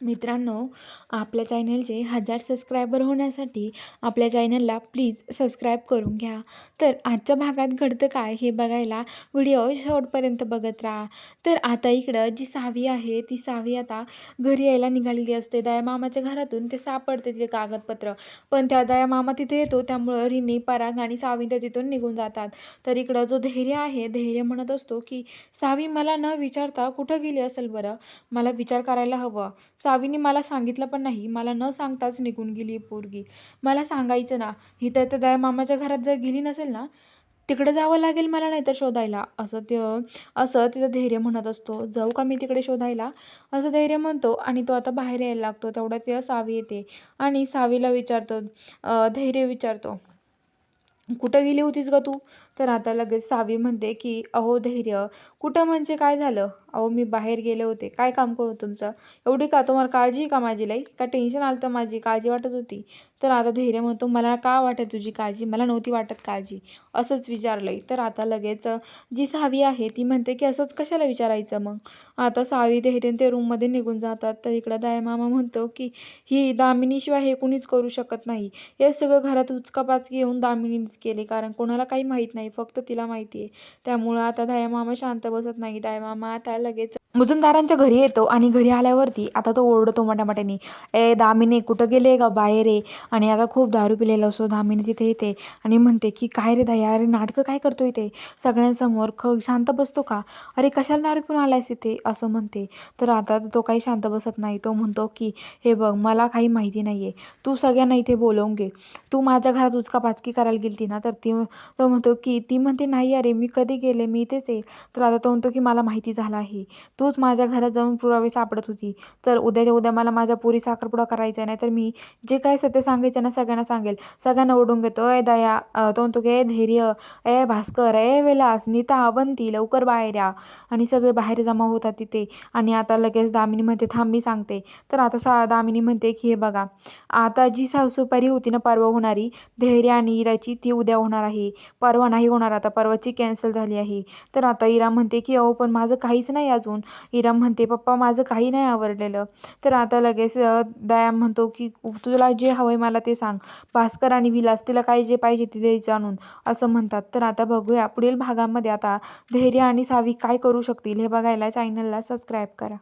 मित्रांनो, आपल्या चॅनलचे 1000 सबस्क्रायबर होण्यासाठी आपल्या चॅनलला प्लीज सबस्क्राईब करून घ्या. तर आजच्या भागात घडतं काय हे बघायला व्हिडिओ शेवटपर्यंत बघत राहा. तर आता इकडं जी सावी आहे ती सावी आता घरी यायला निघालेली असते. दयामामाच्या घरातून ते सापडते तिथे कागदपत्र, पण त्या दयामामा तिथे येतो त्यामुळं रिनी, पराग आणि सावी त्या तिथून निघून जातात. तर इकडं जो धैर्य आहे, धैर्य म्हणत असतो की सावी मला न विचारता कुठं गेली असेल बरं, मला विचार करायला हवं. सावीने मला सांगितलं पण नाही, मला न सांगताच निघून गेली पोरगी. मला सांगायचं ना, ही तर त्या मामाच्या घरात जर गेली नसेल ना, तिकडे जावं लागेल मला नाहीतर शोधायला, असं तिचं धैर्य म्हणत असतो. जाऊ का मी तिकडे शोधायला, असं धैर्य म्हणतो आणि तो आता बाहेर यायला लागतो. तेवढ्यात सावी येते आणि सावीला विचारतो, धैर्य विचारतो, कुठं गेली होतीस ग तू? तर आता लगेच सावी म्हणते की अहो धैर्य, कुठं म्हणजे काय झालं? अहो मी बाहेर गेले होते. काय काम करू तुमचं? एवढी का तुम्हाला काळजी आहे का माझी लई? का टेन्शन आलं तर माझी काळजी वाटत होती? तर आता धैर्य म्हणतो, मला का वाटेल तुझी काळजी? मला नव्हती वाटत काळजी. असंच विचारलंय. तर आता लगेच जी सावी आहे ती म्हणते की असंच कशाला विचारायचं मग? आता सावी धैर्य ते रूममध्ये निघून जातात. तर इकडं दयामामा म्हणतो की ही दामिनीशिवाय हे कुणीच करू शकत नाही. हे सगळं घरात उचकापाचकी येऊन दामिनीनेच केले, कारण कोणाला काही माहीत नाही, फक्त तिला माहिती आहे. त्यामुळं आता दयामामा शांत बसत नाही. दयामामा आता लगेच मुजुमदारांच्या घरी येतो आणि घरी आल्यावरती आता तो ओरडतो मोठ्याने, ए दामिनी कुठं गेले का, बाहेर ये. आणि आता खूप दारू पिलेला असतो. दामिनी तिथे येते आणि म्हणते की काय रे दया, अरे नाटकं काय करतोय ते सगळ्यांसमोर, शांत बसतो का? अरे कशाला दारू पिऊन आलायस इथे, असं म्हणते. तर आता तो काही शांत बसत नाही. तो म्हणतो की हे बघ, मला काही माहिती नाहीये, तू सगळ्यांना इथे बोलवून घे. तू माझ्या घरात उचकापाचकी करायला गेलती ना? तर तो म्हणतो की ती म्हणते नाही अरे मी कधी गेले, मी इथेच आहे. तर आता तो म्हणतो की मला माहिती झालं आहे, तूच माझ्या घरात जाऊन पुरावे सापडत होती. तर उद्याच्या उद्या मला माझ्या पोरी साखरपुडा करायचा, नाही तर मी जे काय सत्य सांगायचं ना सगळ्यांना सांगेल. सगळ्यांना ओढून घेतो. ए दया, तो म्हणतो की ए धैर्य, ए भास्कर, ए विलास, नीता, अवंती, लवकर बाहेर या. आणि सगळे बाहेर जमा होतात तिथे. आणि आता लगेच दामिनी म्हणते थांब मी सांगते. तर आता दामिनी म्हणते की हे बघा, आता जी साफसफाई होती ना परवा होणारी, धैर्य आणि इराची, ती उद्या होणार आहे. परवा नाही होणार, आता परवाची कॅन्सल झाली आहे. तर आता इरा म्हणते की अहो पण माझं काहीच नाही अजून. इरा म्हणते पप्पा माझं काही नाही आवडलेलं. तर आता लगेच दया म्हणतो की तुला जे हवंय मला ते सांग. भास्कर आणि विलास, तिला काय जे पाहिजे ते द्यायचं आणून, असं म्हणतात. तर आता बघूया पुढील भागामध्ये आता धैर्य आणि सावी काय करू शकतील हे बघायला चॅनलला सबस्क्राईब करा.